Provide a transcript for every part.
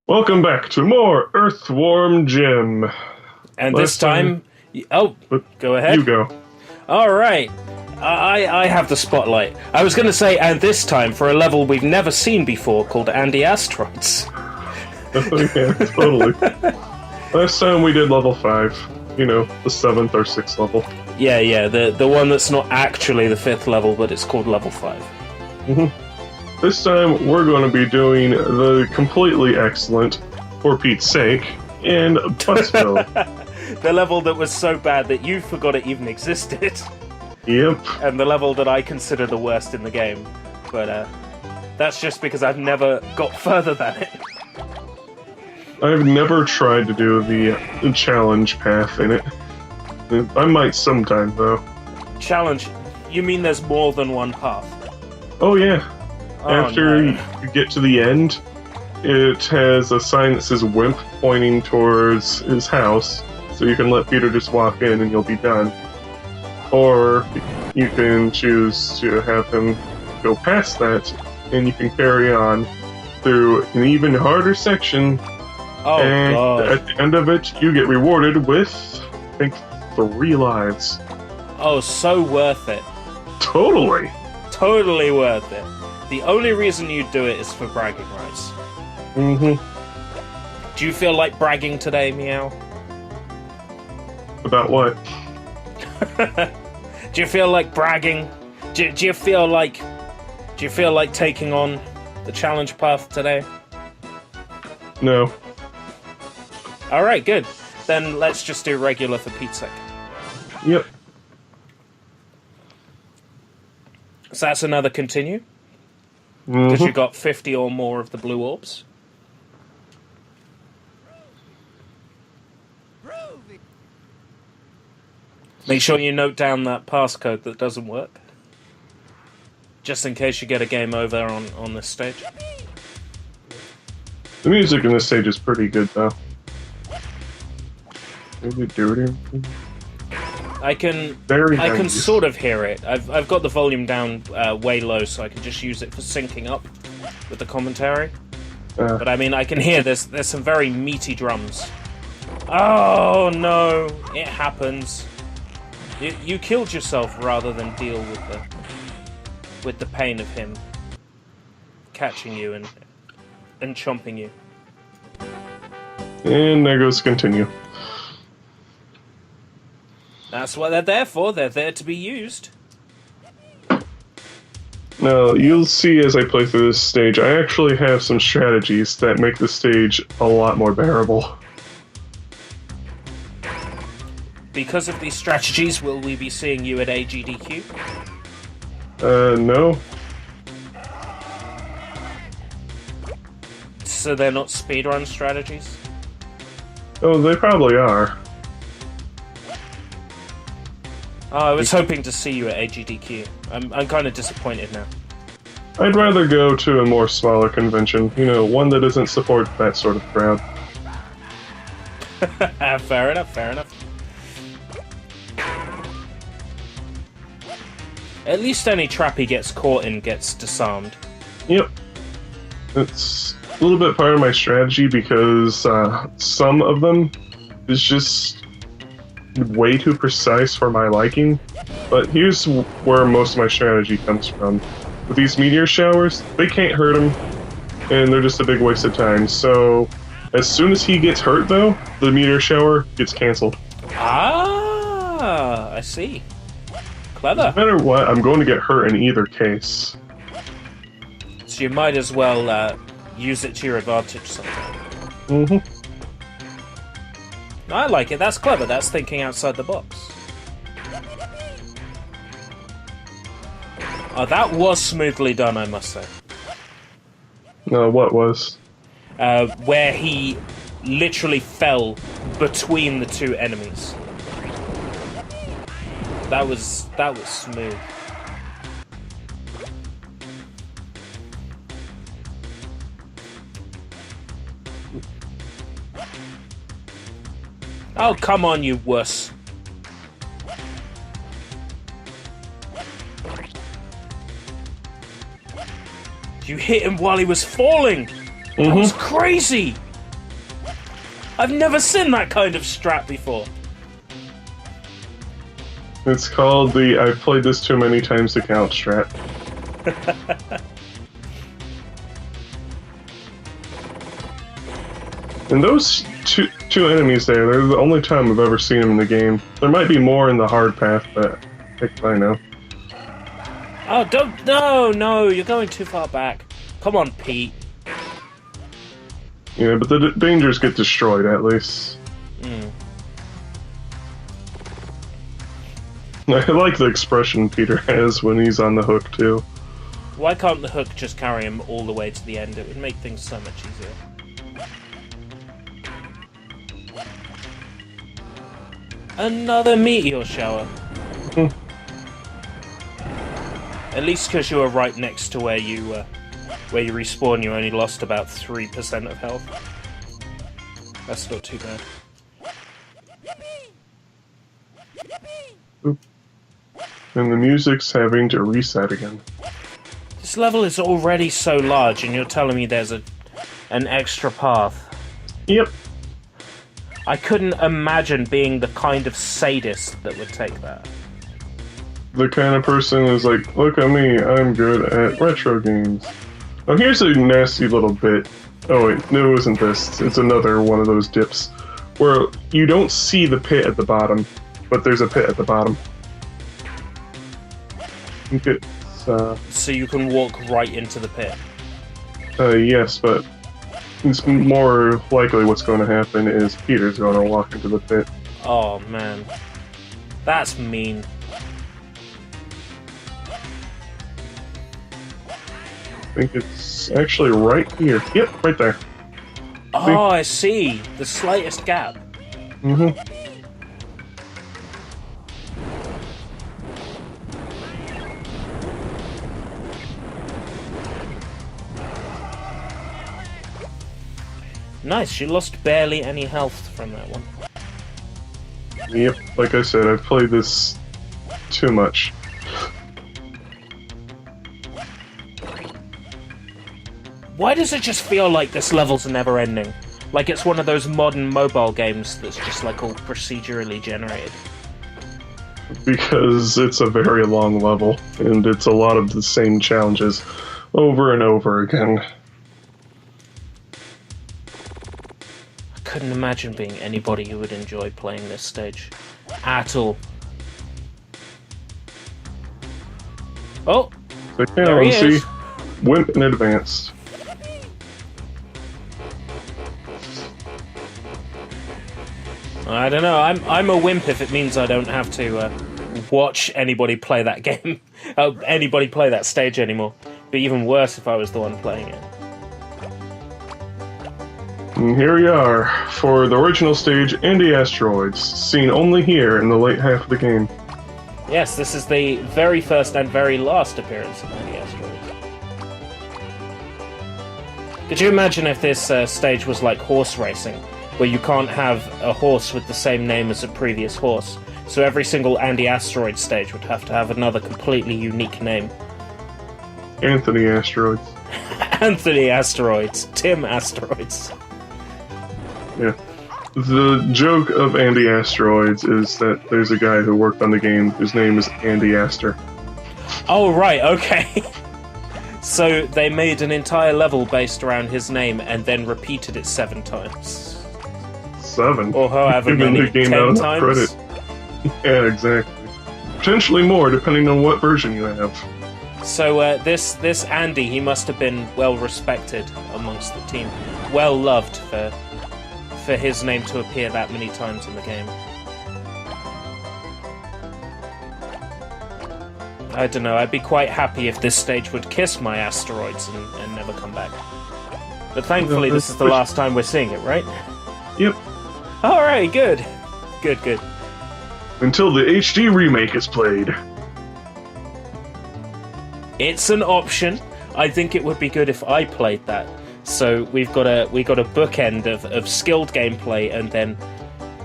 Welcome back to more Earthworm Jim. And this time... Oh, go ahead. You go. Alright. I have the spotlight. I was going to say, and this time, for a level we've never seen before called Andy Asteroids. Oh, yeah, totally. Last time we did level 5. You know, the 7th or 6th level. Yeah, the one that's not actually the 5th level, but it's called level 5. Mm-hmm. This time we're going to be doing the completely excellent, for Pete's sake, in Buttvile. The level that was so bad that you forgot it even existed. Yep. And the level that I consider the worst in the game. But that's just because I've never got further than it. I've never tried to do the challenge path in it. I might sometime, though. Challenge? You mean there's more than one path? Oh, yeah. Oh, After no. you get to the end, it has a sign that says Wimp pointing towards his house, so you can let Peter just walk in and you'll be done. Or you can choose to have him go past that, and you can carry on through an even harder section. Oh, and God. At the end of it, you get rewarded with, I think, 3 lives. Oh, so worth it. Totally. Totally worth it. The only reason you do it is for bragging rights. Mm-hmm. Do you feel like bragging today, Meow? About what? Do you feel like bragging? Do you feel like taking on the challenge path today? No. Alright, good. Then let's just do regular for Pete's sake. Yep. So that's another continue? Because you got 50 or more of the blue orbs. Make sure you note down that passcode that doesn't work. Just in case you get a game over on this stage. The music in this stage is pretty good, though. I can Very I can 90s. sort of hear it. I've got the volume down way low, so I can just use it for syncing up with the commentary. But I mean, I can hear there's some very meaty drums. Oh no, it happens. You killed yourself rather than deal with the pain of him catching you and chomping you. And there goes continue. That's what they're there for. They're there to be used. Now, you'll see as I play through this stage, I actually have some strategies that make the stage a lot more bearable. Because of these strategies, will we be seeing you at AGDQ? No. So they're not speedrun strategies? Oh, they probably are. Oh, I was hoping to see you at AGDQ. I'm kind of disappointed now. I'd rather go to a more smaller convention, you know, one that doesn't support that sort of crowd. Fair enough, fair enough. At least any trap he gets caught in gets disarmed. Yep. It's a little bit part of my strategy because some of them is just way too precise for my liking. But here's where most of my strategy comes from. With these meteor showers, they can't hurt him, and they're just a big waste of time. So as soon as he gets hurt, though, the meteor shower gets canceled. Ah, I see. Clever. No matter what, I'm going to get hurt in either case. So you might as well use it to your advantage sometime. Mm-hmm. I like it. That's clever. That's thinking outside the box. Oh, that was smoothly done, I must say. What was? Where he literally fell between the two enemies. That was smooth. Oh, come on, you wuss. You hit him while he was falling! That was crazy! I've never seen that kind of strat before. It's called the I've played this too many times to count strat. And those two enemies there, they're the only time I've ever seen them in the game. There might be more in the hard path, but heck I know. Oh, don't... No, you're going too far back. Come on, Pete. Yeah, but the dangers get destroyed, at least. I like the expression Peter has when he's on the hook, too. Why can't the hook just carry him all the way to the end? It would make things so much easier. Another meteor shower. At least because you were right next to where you respawn, you only lost about 3% of health. That's not too bad. Oop. And the music's having to reset again. This level is already so large, and you're telling me there's an extra path. Yep. I couldn't imagine being the kind of sadist that would take that. The kind of person who's like, look at me, I'm good at retro games. Oh, here's a nasty little bit. Oh wait, no, it wasn't this. It's another one of those dips where you don't see the pit at the bottom, but there's a pit at the bottom. I think it's, So you can walk right into the pit? Yes, but it's more likely what's going to happen is Peter's going to walk into the pit. Oh man. That's mean. I think it's actually right here. Yep, right there. Oh, I see. The slightest gap. Mm-hmm. Nice, you lost barely any health from that one. Yep, like I said, I've played this too much. Why does it just feel like this level's never ending? Like it's one of those modern mobile games that's just like all procedurally generated. Because it's a very long level, and it's a lot of the same challenges over and over again. I couldn't imagine being anybody who would enjoy playing this stage. At all. Oh! So, there he is. Wimp in advance. I don't know. I'm a wimp if it means I don't have to watch anybody play that game, anybody play that stage anymore. But even worse if I was the one playing it. And here we are for the original stage, Andy Asteroids, seen only here in the late half of the game. Yes, this is the very first and very last appearance of Andy Asteroids. Could you imagine if this stage was like horse racing? Where you can't have a horse with the same name as a previous horse. So every single Andy Asteroid stage would have to have another completely unique name. Anthony Asteroids. Anthony Asteroids. Tim Asteroids. Yeah. The joke of Andy Asteroids is that there's a guy who worked on the game whose name is Andy Astor. Oh, right, okay. So they made an entire level based around his name and then repeated it 7 times. 7? Or however many, 10 times? Credit. Yeah, exactly. Potentially more, depending on what version you have. So this Andy, he must have been well respected amongst the team. Well loved for his name to appear that many times in the game. I don't know, I'd be quite happy if this stage would kiss my asteroids and never come back. But thankfully this is the last time we're seeing it, right? Yep. Alright, good. Good. Until the HD remake is played. It's an option. I think it would be good if I played that. So we got a bookend of skilled gameplay and then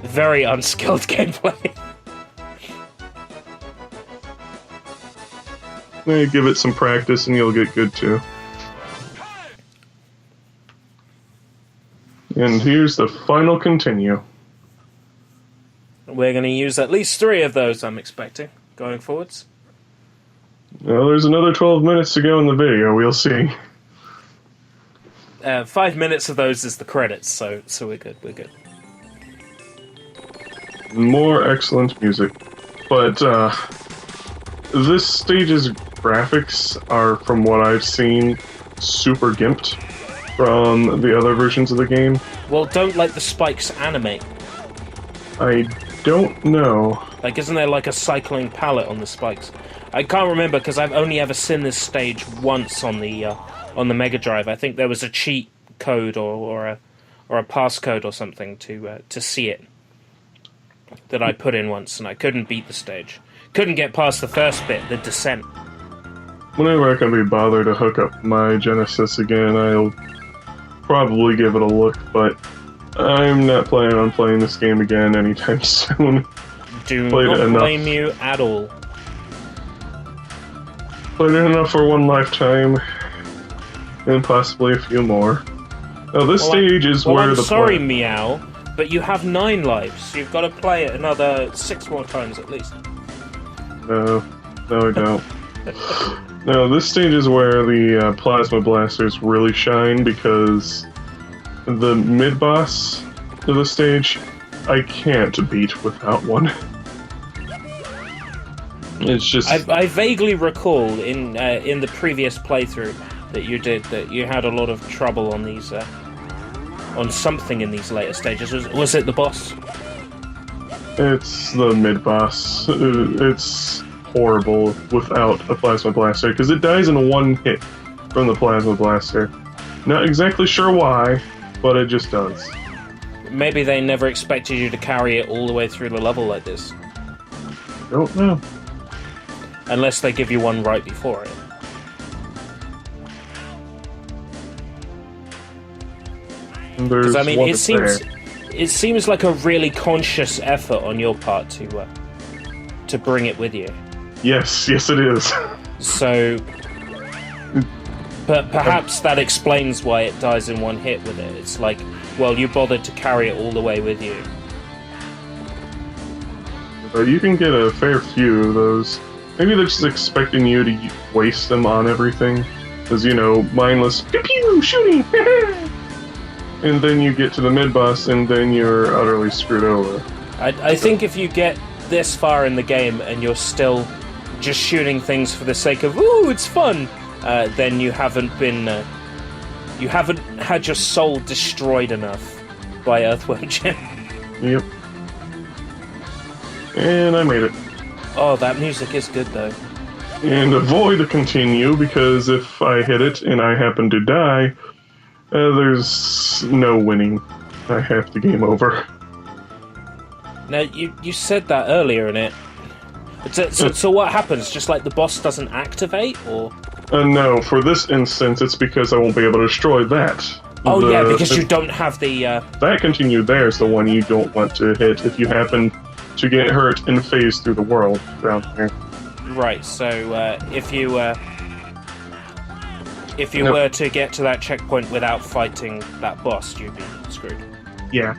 very unskilled gameplay. Give it some practice and you'll get good too. And here's the final continue. We're going to use at least 3 of those, I'm expecting, going forwards. Well, there's another 12 minutes to go in the video. We'll see. 5 minutes of those is the credits, so we're good. We're good. More excellent music. But, this stage's graphics are, from what I've seen, super gimped from the other versions of the game. Well, don't let the spikes animate. I don't know. Like, isn't there like a cycling palette on the spikes? I can't remember because I've only ever seen this stage once on the Mega Drive. I think there was a cheat code or a passcode or something to see it that I put in once, and I couldn't beat the stage. Couldn't get past the first bit, the descent. Whenever I can be bothered to hook up my Genesis again, I'll probably give it a look, but I'm not planning on playing this game again anytime soon. Do not blame you at all. Played it enough for one lifetime, and possibly a few more. Now this stage is where the sorry, Meow, but you have 9 lives. You've got to play it another 6 more times at least. No, I don't. No, this stage is where the plasma blasters really shine, because the mid-boss of the stage, I can't beat without one. It's just... I vaguely recall in the previous playthrough that you did that you had a lot of trouble on these, on something in these later stages. Was it the boss? It's the mid-boss. It's horrible without a plasma blaster, because it dies in one hit from the plasma blaster. Not exactly sure why, but it just does. Maybe they never expected you to carry it all the way through the level like this. Don't know. Unless they give you one right before it. Because I mean, it seems like a really conscious effort on your part to bring it with you. Yes, it is. So, perhaps that explains why it dies in one hit with it. It's like, well, you bothered to carry it all the way with you. But you can get a fair few of those. Maybe they're just expecting you to waste them on everything. Because, you know, mindless pew-pew shooting! And then you get to the mid-boss, and then you're utterly screwed over. I think if you get this far in the game, and you're still just shooting things for the sake of, ooh, it's fun, then you haven't been... you haven't had your soul destroyed enough by Earthworm Jim. Yep. And I made it. Oh, that music is good, though. And avoid a continue, because if I hit it and I happen to die, there's no winning. I have to game over. Now, you said that earlier in it. So what happens? Just like the boss doesn't activate, or...? No, for this instance, it's because I won't be able to destroy that. Oh, yeah, because you don't have the... That continue there is the one you don't want to hit if you happen to get hurt and phase through the world down here. Right, so if you were to get to that checkpoint without fighting that boss, you'd be screwed. Yeah.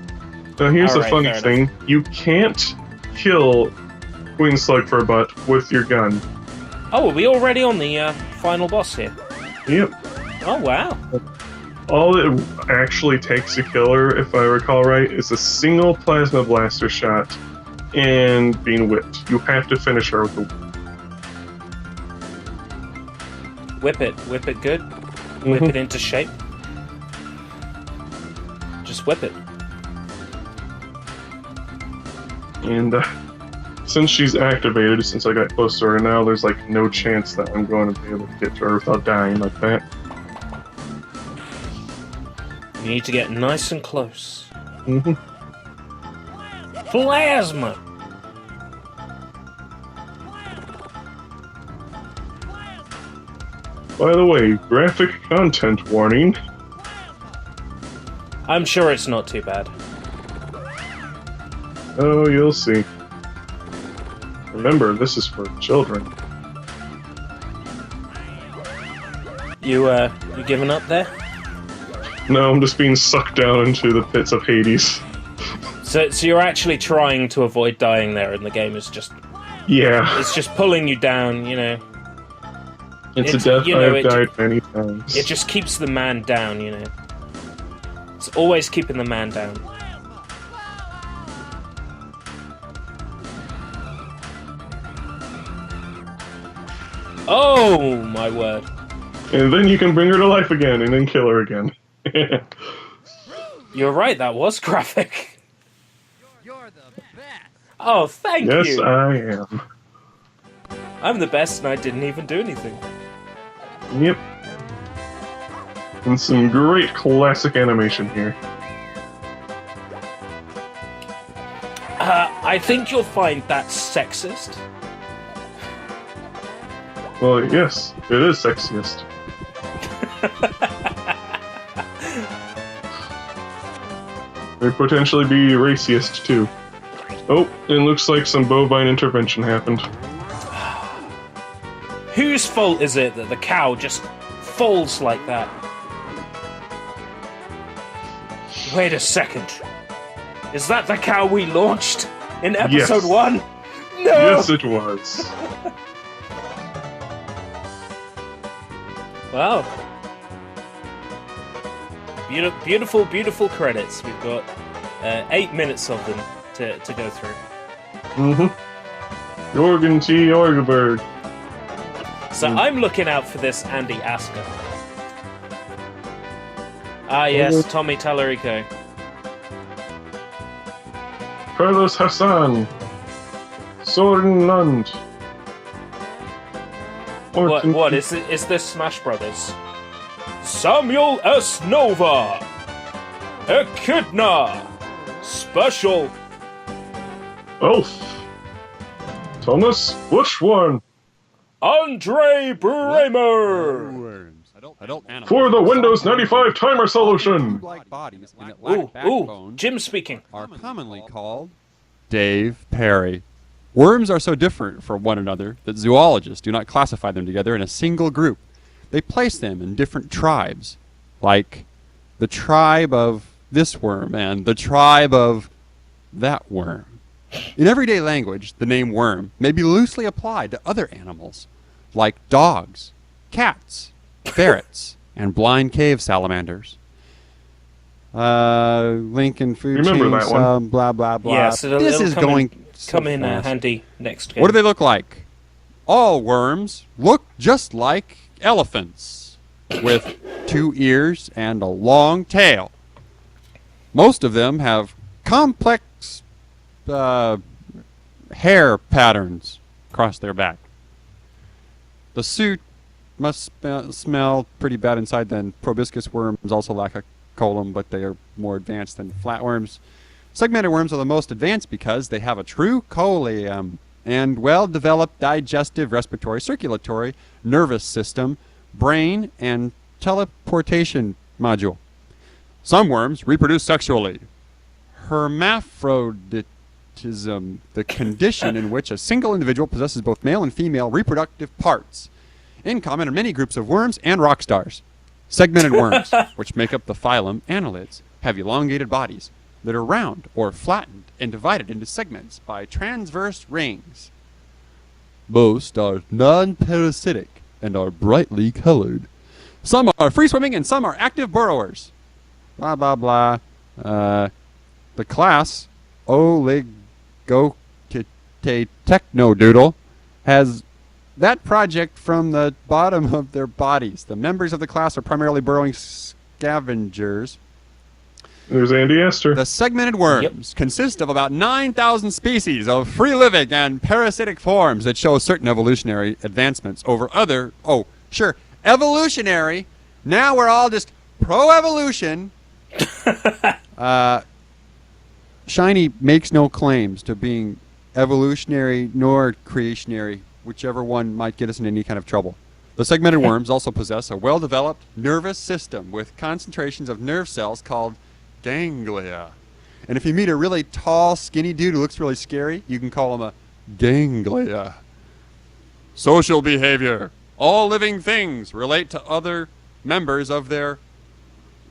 Now here's the funny thing. You can't kill Queen Slugforabutt with your gun. Oh, are we already on the final boss here? Yep. Oh, wow. All it actually takes to kill her, if I recall right, is a single plasma blaster shot and being whipped. You have to finish her with a whip it good. Whip it into shape. Just whip it. And since she's activated, since I got close to her now, there's like no chance that I'm going to be able to get to her without dying like that. You need to get nice and close. Plasma! By the way, graphic content warning. I'm sure it's not too bad. Oh, you'll see. Remember, this is for children. You giving up there? No, I'm just being sucked down into the pits of Hades. So you're actually trying to avoid dying there, and the game is just... Yeah. It's just pulling you down, you know. It's a death I've died many times. It just keeps the man down, you know. It's always keeping the man down. Oh, my word. And then you can bring her to life again, and then kill her again. You're right, that was graphic. You're the best. Oh, thank you. Yes, I am. I'm the best, and I didn't even do anything. Yep. And some great classic animation here. I think you'll find that sexist. Well, yes, it is sexiest. May potentially be raciest, too. Oh, it looks like some bovine intervention happened. Whose fault is it that the cow just falls like that? Wait a second. Is that the cow we launched in episode 1? No! Yes, it was. Wow. Beautiful, beautiful credits. We've got 8 minutes of them to go through. Mm-hmm. Jorgen T. Jorgenberg. So I'm looking out for this Andy Asker. Ah yes, Tommy Tallarico. Carlos Hassan. Soren Lund. What is this Smash Brothers? Samuel S. Nova. Echidna. Special. Elf. Thomas Bushworn. Andre Bramer. For the Windows 95 timer solution. Ooh, Jim speaking. Are commonly called Dave Perry. Worms are so different from one another that zoologists do not classify them together in a single group. They place them in different tribes, like the tribe of this worm and the tribe of that worm. In everyday language, the name worm may be loosely applied to other animals, like dogs, cats, ferrets, and blind cave salamanders. Lincoln food Remember chains, that one. blah, blah, blah. Yeah, so this is going come in handy next game. What do they look like? All worms look just like elephants, with 2 ears and a long tail. Most of them have complex hair patterns across their back. The suit must smell pretty bad inside. Then proboscis worms also lack a colon, but they are more advanced than flatworms. Segmented worms are the most advanced because they have a true coelom and well-developed digestive, respiratory, circulatory, nervous system, brain, and teleportation module. Some worms reproduce sexually. Hermaphroditism, the condition in which a single individual possesses both male and female reproductive parts. In common are many groups of worms and rock stars. Segmented worms, which make up the phylum Annelids, have elongated bodies that are round or flattened and divided into segments by transverse rings. Most are non-parasitic and are brightly colored. Some are free-swimming and some are active burrowers. Blah, blah, blah. The class Oligotechnodoodle has that project from the bottom of their bodies. The members of the class are primarily burrowing scavengers. There's Andy Astor. The segmented worms consist of about 9,000 species of free-living and parasitic forms that show certain evolutionary advancements over other... Oh, sure, evolutionary. Now we're all just pro-evolution. Shiny makes no claims to being evolutionary nor creationary, whichever one might get us in any kind of trouble. The segmented worms also possess a well-developed nervous system with concentrations of nerve cells called ganglia. And if you meet a really tall, skinny dude who looks really scary, you can call him a ganglia. Social behavior. All living things relate to other members of their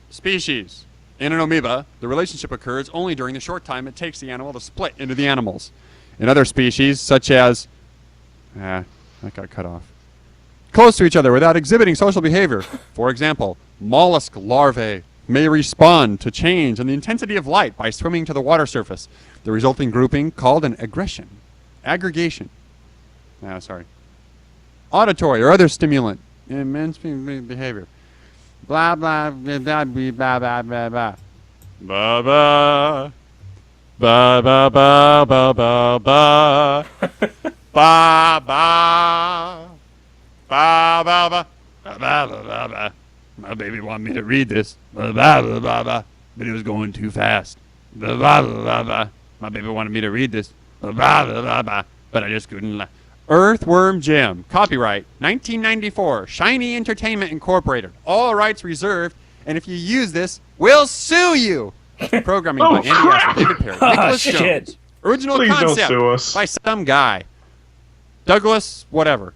Species. In an amoeba, the relationship occurs only during the short time it takes the animal to split into the animals. In other species, such as... that got cut off. Close to each other without exhibiting social behavior. For example, mollusk larvae may respond to change in the intensity of light by swimming to the water surface. The resulting grouping called an aggregation. Auditory or other stimulant. Immense behavior. Blah, blah, blah, blah, blah, blah, blah, blah. Ba, ba. Ba, ba, ba, ba, ba, ba. Ba, ba. Ba, ba, ba. Ba, ba, ba, ba. My baby wanted me to read this. Ba, ba, ba, ba, ba. But it was going too fast. Ba, ba, ba, ba, ba. My baby wanted me to read this. Ba, ba, ba, ba, ba. But I just couldn't. Earthworm Jim. Copyright 1994. Shiny Entertainment Incorporated. All rights reserved. And if you use this, we'll sue you. Programming by Andy Astor, David Perry, Nicholas Jones. Original Please don't concept sue us. by some guy. Douglas whatever.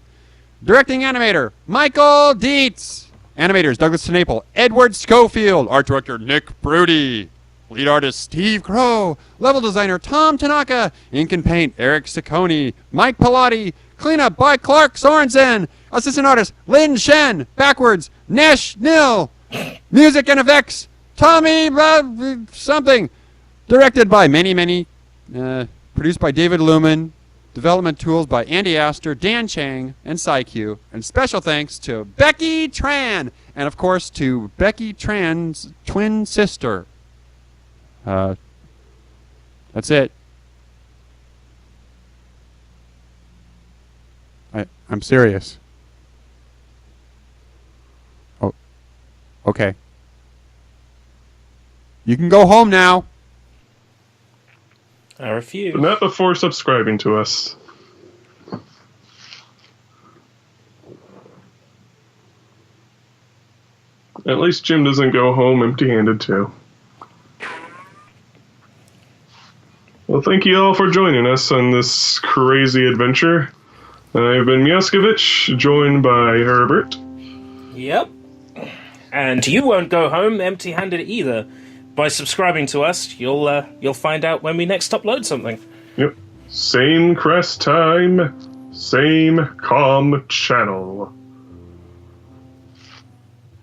Directing animator Michael Dietz. Animators Douglas Tenaple, Edward Schofield. Art director Nick Brody. Lead artist Steve Crow. Level designer Tom Tanaka. Ink and paint Eric Ciccone. Mike Pilati. Cleanup by Clark Sorensen. Assistant artist Lynn Shen. Backwards Nesh Nil. Music and effects Tommy something. Directed by many. Produced by David Lumen. Development tools by Andy Astor, Dan Chang, and PsyQ. And special thanks to Becky Tran. And of course to Becky Tran's twin sister. That's it. I'm serious. Oh, okay. You can go home now. I refuse. But not before subscribing to us. At least Jim doesn't go home empty-handed, too. Well, thank you all for joining us on this crazy adventure. I've been Miaskovich, joined by Herbert. Yep. And you won't go home empty-handed either. By subscribing to us, you'll find out when we next upload something. Yep. Same Crass time, same calm channel.